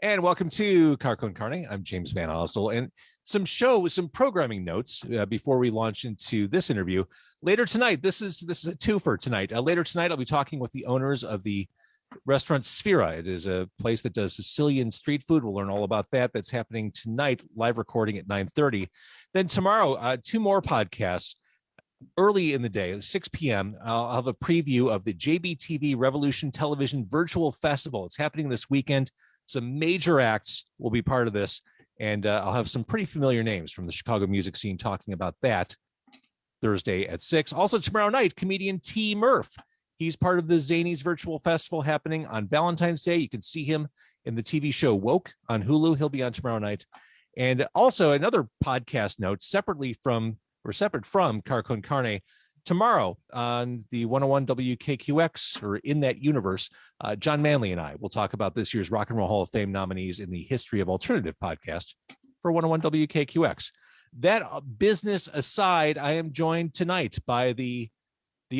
And welcome to Carcon Carne. I'm James Van Ostel, and some programming notes before we launch into this interview. Later tonight, this is a twofer tonight. Later tonight, I'll be talking with the owners of the restaurant Sphera. It is a place that does Sicilian street food. We'll learn all about that. That's happening tonight, live recording at 9:30. Then tomorrow, two more podcasts. Early in the day, at 6 p.m., I'll have a preview of the JBTV Revolution Television Virtual Festival. It's happening this weekend. Some major acts will be part of this, and I'll have some pretty familiar names from the Chicago music scene talking about that Thursday at 6. Also tomorrow night, comedian T. Murph. He's part of the Zanies Virtual Festival happening on Valentine's Day. You can see him in the TV show Woke on Hulu. He'll be on tomorrow night. And also another podcast note, separate from Carcon Carne, tomorrow on the 101 WKQX, or In That Universe, John Manley and I will talk about this year's Rock and Roll Hall of Fame nominees in the History of Alternative podcast for 101 WKQX. That business aside, I am joined tonight by the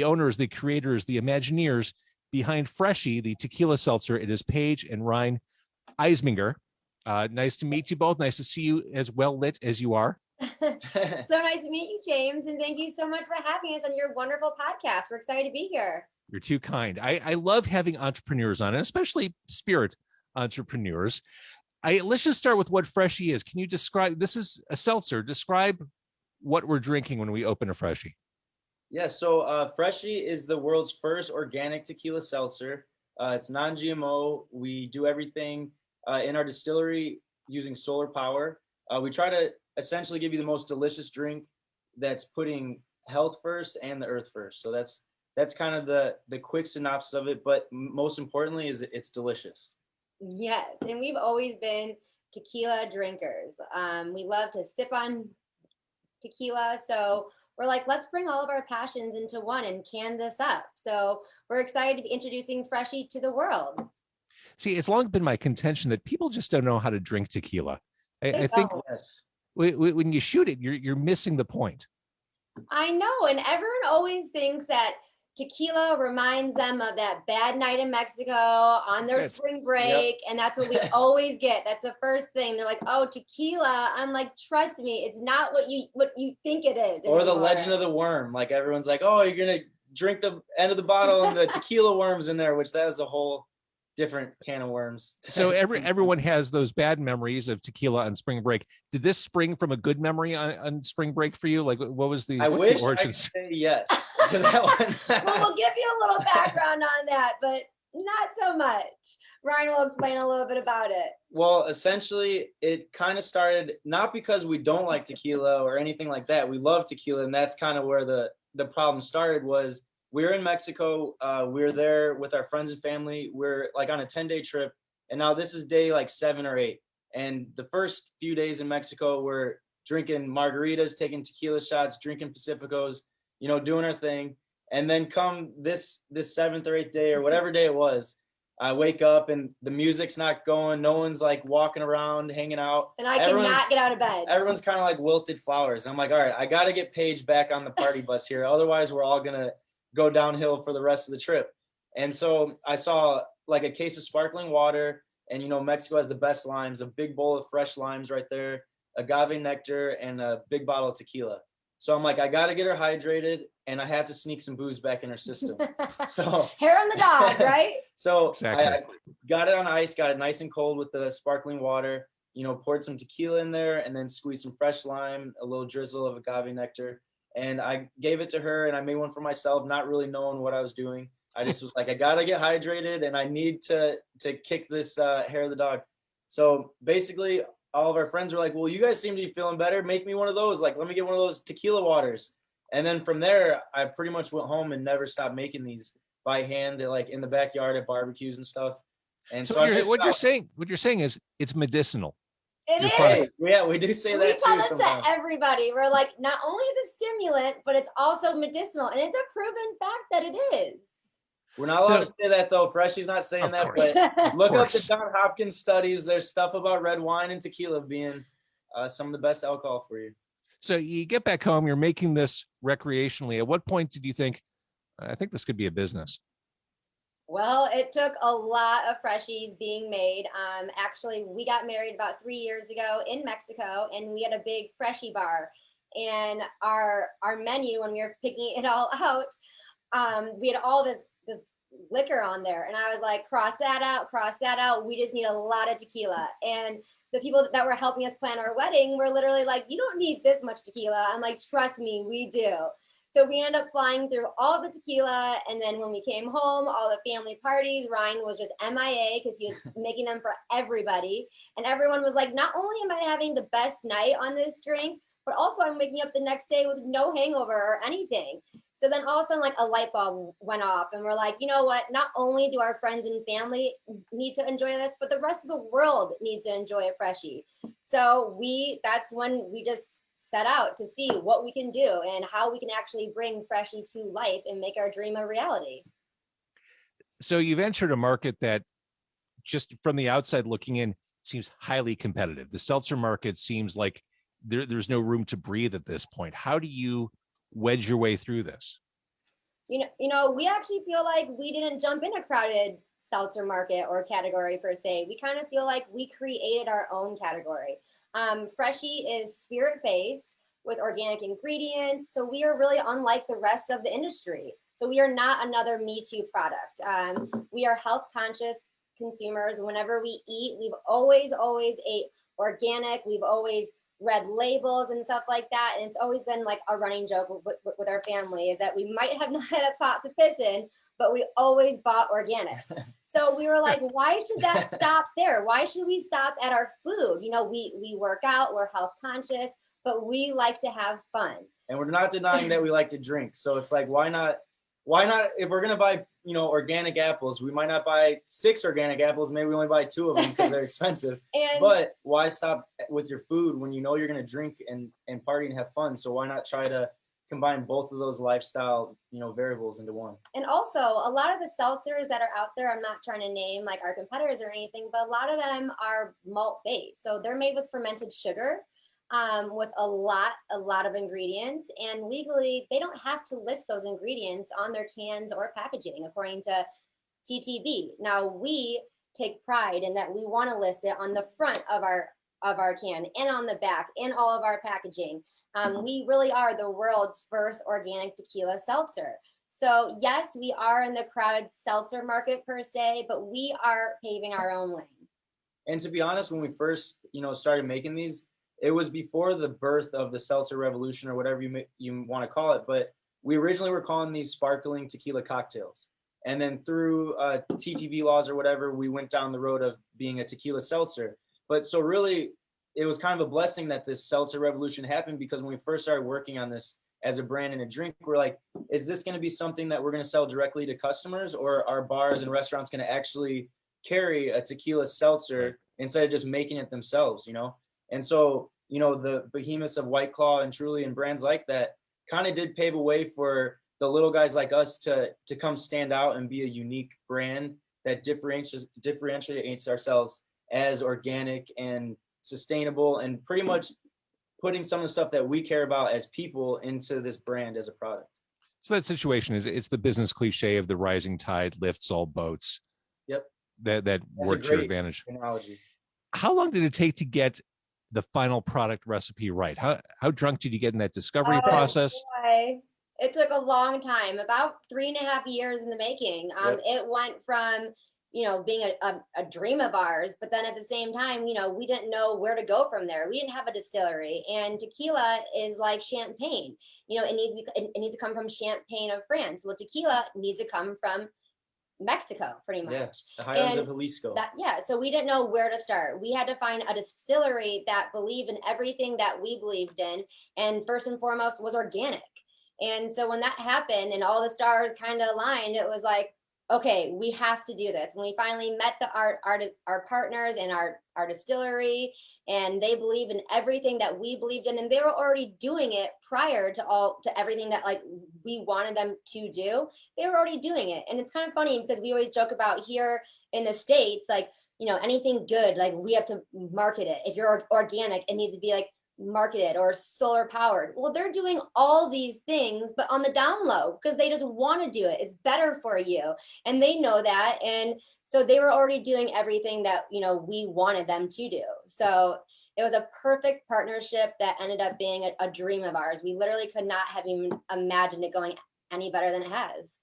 owners, the creators, the Imagineers behind Freshie, the tequila seltzer. It is Paige and Ryne Ismenger. Nice to meet you both. Nice to see you as well lit as you are. So nice to meet you, James, and thank you so much for having us on your wonderful podcast. We're excited to be here. You're too kind. I love having entrepreneurs on, and especially spirit entrepreneurs. Let's just start with what Freshie is. Can you describe, this is a seltzer, describe what we're drinking when we open a Freshie. Yeah, so Freshie is the world's first organic tequila seltzer. It's non-GMO. We do everything in our distillery using solar power. We try to essentially give you the most delicious drink that's putting health first and the earth first. So that's kind of the quick synopsis of it, but most importantly is it's delicious. Yes, and we've always been tequila drinkers. We love to sip on tequila, so we're like, let's bring all of our passions into one and can this up. So we're excited to be introducing Freshie to the world. See, it's long been my contention that people just don't know how to drink tequila. I think when you shoot it, you're missing the point. I know, and everyone always thinks that tequila reminds them of that bad night in Mexico on their spring break, and that's what we always get. That's the first thing. They're like, "Oh, tequila." I'm like, "Trust me, it's not what you think it is." Or the legend of the worm. Like everyone's like, "Oh, you're gonna drink the end of the bottle and the tequila worms in there," which that is a whole different can of worms. So everyone has those bad memories of tequila on spring break. Did this spring from a good memory on spring break for you? Like, what was the origins? I could say yes to that one. Well, we'll give you a little background on that, but not so much. Ryne will explain a little bit about it. Well, essentially, it kind of started not because we don't like tequila or anything like that. We love tequila, and that's kind of where the problem started. Was we were in Mexico. We were there with our friends and family. We're like on a 10-day trip. And now this is day like 7 or 8. And the first few days in Mexico, we're drinking margaritas, taking tequila shots, drinking Pacificos, doing our thing. And then come this 7th or 8th day or whatever day it was, I wake up and the music's not going. No one's like walking around, hanging out. And I cannot get out of bed. Everyone's kind of like wilted flowers. And I'm like, all right, I got to get Paige back on the party bus here. Otherwise, we're all going to go downhill for the rest of the trip. And so I saw like a case of sparkling water, and Mexico has the best limes, a big bowl of fresh limes right there, agave nectar, and a big bottle of tequila. So I'm like, I got to get her hydrated, and I have to sneak some booze back in her system. So hair on the dog, right? So exactly. I got it on ice, got it nice and cold with the sparkling water, poured some tequila in there, and then squeezed some fresh lime, a little drizzle of agave nectar. And I gave it to her, and I made one for myself, not really knowing what I was doing. I just was like, I got to get hydrated, and I need to kick this hair of the dog. So basically, all of our friends were like, well, you guys seem to be feeling better. Make me one of those. Like, let me get one of those tequila waters. And then from there, I pretty much went home and never stopped making these by hand, like in the backyard at barbecues and stuff. And so what you're saying is it's medicinal. It is. Yeah, we do say that too. We tell this to everybody. We're like, not only is it stimulant, but it's also medicinal, and it's a proven fact that it is. We're not allowed to say that though. Freshie's not saying that, but look up the John Hopkins studies. There's stuff about red wine and tequila being some of the best alcohol for you. So you get back home, you're making this recreationally. At what point did you think, I think this could be a business? Well, it took a lot of Freshies being made. Actually, we got married about 3 years ago in Mexico, and we had a big Freshie bar. And our menu, when we were picking it all out, we had all this liquor on there, and I was like, cross that out, cross that out. We just need a lot of tequila. And the people that were helping us plan our wedding were literally like, you don't need this much tequila. I'm like, trust me, we do. So we ended up flying through all the tequila, and then when we came home, all the family parties, Ryne was just MIA because he was making them for everybody. And everyone was like, not only am I having the best night on this drink, but also I'm waking up the next day with no hangover or anything. So then all of a sudden, like a light bulb went off, and we're like, you know what? Not only do our friends and family need to enjoy this, but the rest of the world needs to enjoy a Freshie. So that's when we just set out to see what we can do and how we can actually bring Freshie to life and make our dream a reality. So you've entered a market that, just from the outside looking in, seems highly competitive. The seltzer market seems like there's no room to breathe at this point. How do you wedge your way through this? You know, we actually feel like we didn't jump in a crowded seltzer market or category per se. We kind of feel like we created our own category. Freshie is spirit-based with organic ingredients, so we are really unlike the rest of the industry. So we are not another Me Too product. We are health-conscious consumers. Whenever we eat, we've always ate organic. We've always read labels and stuff like that, and it's always been like a running joke with our family is that we might have not had a pot to piss in, but we always bought organic. So we were like, why should that stop there? Why should we stop at our food? You know, we work out, we're health conscious, but we like to have fun. And we're not denying that we like to drink. So it's like, why not, if we're going to buy, organic apples, we might not buy 6 organic apples. Maybe we only buy 2 of them because they're expensive. But why stop with your food when you know you're going to drink and party and have fun? So why not try to combine both of those lifestyle, variables into one? And also, a lot of the seltzers that are out there, I'm not trying to name like our competitors or anything, but a lot of them are malt based. So they're made with fermented sugar. With a lot of ingredients, and legally they don't have to list those ingredients on their cans or packaging according to TTB. Now we take pride in that we want to list it on the front of our can and on the back and all of our packaging. We really are the world's first organic tequila seltzer. So yes, we are in the crowded seltzer market per se, but we are paving our own lane. And to be honest, when we first started making these, it was before the birth of the seltzer revolution or whatever you want to call it. But we originally were calling these sparkling tequila cocktails. And then through TTB laws or whatever, we went down the road of being a tequila seltzer. But so really, it was kind of a blessing that this seltzer revolution happened, because when we first started working on this as a brand and a drink, we're like, is this going to be something that we're going to sell directly to customers, or are bars and restaurants going to actually carry a tequila seltzer instead of just making it themselves, And so, the behemoths of White Claw and Truly and brands like that kind of did pave a way for the little guys like us to come stand out and be a unique brand that differentiates ourselves as organic and sustainable, and pretty much putting some of the stuff that we care about as people into this brand as a product. So that situation it's the business cliche of the rising tide lifts all boats. Yep. That works to your advantage. Analogy. How long did it take to get the final product recipe right? How drunk did you get in that discovery process? Boy. It took a long time, about 3.5 years in the making. Yep. It went from, being a dream of ours, but then at the same time, we didn't know where to go from there. We didn't have a distillery, and tequila is like champagne. It needs to come from Champagne of France. Well, tequila needs to come from Mexico, pretty much. Yeah, the highlands of Jalisco. So we didn't know where to start. We had to find a distillery that believed in everything that we believed in, and first and foremost was organic. And so when that happened and all the stars kind of aligned, it was like, okay, we have to do this. When we finally met our partners and our distillery, and they believed in everything that we believed in, and they were already doing it prior to everything that like we wanted them to do. They were already doing it. And it's kind of funny because we always joke about here in the States, like, anything good, like we have to market it. If you're organic, it needs to be like marketed or solar powered. Well, they're doing all these things, but on the down low, because they just want to do it. It's better for you. And they know that. And so they were already doing everything that, we wanted them to do. So it was a perfect partnership that ended up being a dream of ours. We literally could not have even imagined it going any better than it has.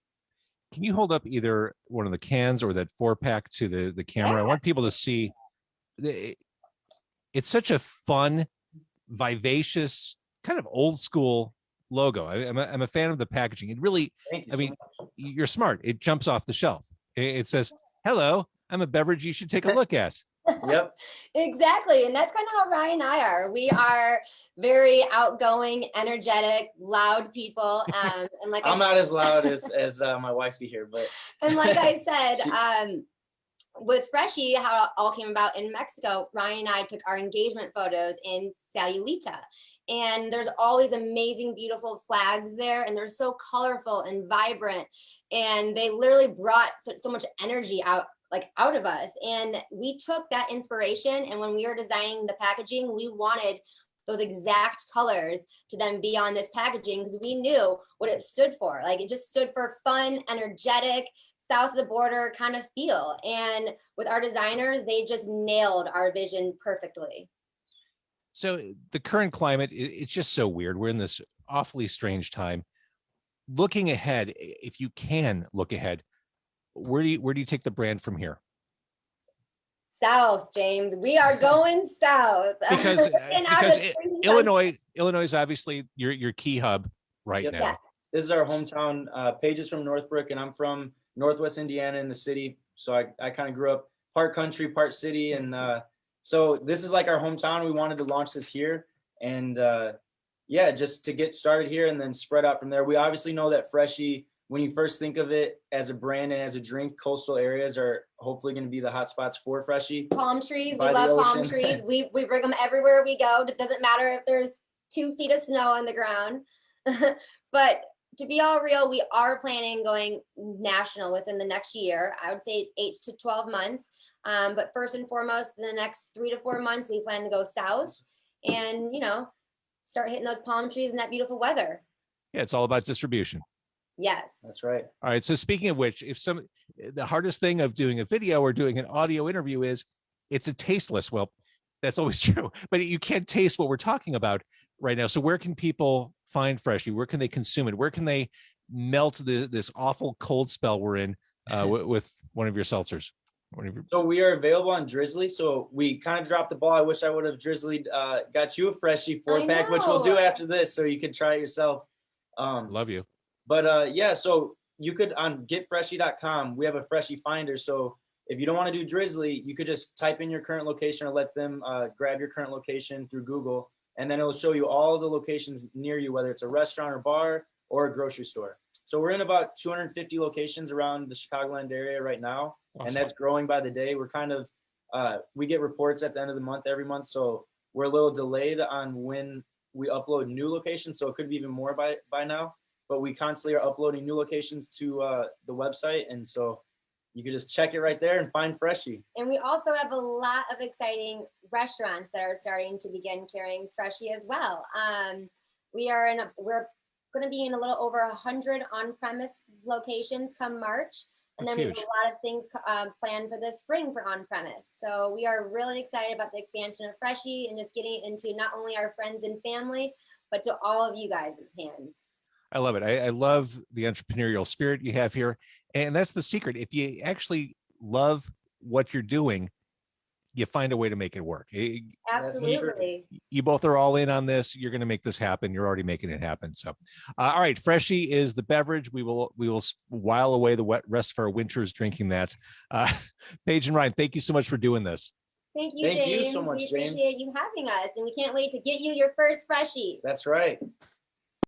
Can you hold up either one of the cans or that 4-pack to the camera? Yeah. I want people to see. It's such a fun, vivacious, kind of old school logo. I'm a fan of the packaging. It really, I mean, you're smart. It jumps off the shelf. It says, "Hello, I'm a beverage you should take a look at." Yep. Exactly. And that's kind of how Ryne and I are. We are very outgoing, energetic, loud people. And like I'm not as loud as my wife here, but. And like I said, with Freshie, how it all came about in Mexico, Ryne and I took our engagement photos in Sayulita. And there's always amazing, beautiful flags there. And they're so colorful and vibrant. And they literally brought so much energy out of us. And we took that inspiration. And when we were designing the packaging, we wanted those exact colors to then be on this packaging because we knew what it stood for. Like, it just stood for fun, energetic, south of the border kind of feel. And with our designers, they just nailed our vision perfectly. So the current climate, it's just so weird. We're in this awfully strange time. Looking ahead, if you can look ahead, where do you take the brand from here? South, James. We are going south. Because Illinois is obviously your key hub right now. Yeah. This is our hometown. Paige is from Northbrook, and I'm from Northwest Indiana in the city. So I kind of grew up part country, part city. And so this is like our hometown. We wanted to launch this here. And just to get started here and then spread out from there. We obviously know that Freshie, when you first think of it as a brand and as a drink, coastal areas are hopefully going to be the hot spots for Freshie. Palm trees. We love palm trees. We bring them everywhere we go. It doesn't matter if there's 2 feet of snow on the ground. But to be all real, we are planning going national within the next year. I would say 8 to 12 months. But first and foremost, in the next 3 to 4 months, we plan to go south and, start hitting those palm trees in that beautiful weather. Yeah, it's all about distribution. Yes. That's right. All right. So speaking of which, the hardest thing of doing a video or doing an audio interview is it's a tasteless. Well, that's always true, but you can't taste what we're talking about right now. So where can people find Freshie? Where can they consume it? Where can they melt this awful cold spell we're in with one of your seltzers? So we are available on Drizzly. So we kind of dropped the ball. I wish I would have Drizzly got you a Freshie 4-pack, which we'll do after this, so you can try it yourself. Love you. But so you could on getfreshie.com, we have a Freshie finder. So if you don't want to do Drizzly, you could just type in your current location or let them grab your current location through Google. And then it'll show you all the locations near you, whether it's a restaurant or bar or a grocery store. So we're in about 250 locations around the Chicagoland area right now. Awesome. And that's growing by the day. We're kind of, we get reports at the end of the month, every month. So we're a little delayed on when we upload new locations. So it could be even more by now. But we constantly are uploading new locations to the website. And so you can just check it right there and find Freshie. And we also have a lot of exciting restaurants that are starting to begin carrying Freshie as well. We're going to be in a little over 100 on-premise locations come March. And That's then huge. we have a lot of things planned for this spring for on-premise. So we are really excited about the expansion of Freshie and just getting it into not only our friends and family, but to all of you guys' hands. I love it. I love the entrepreneurial spirit you have here. And that's the secret. If you actually love what you're doing, you find a way to make it work. Absolutely. You both are all in on this. You're going to make this happen. You're already making it happen. So, all right. Freshie is the beverage. We will while away the rest of our winters drinking that. Paige and Ryne, thank you so much for doing this. Thank you, James. Thank you so much, we James. appreciate you having us, and we can't wait to get you your first Freshie. That's right.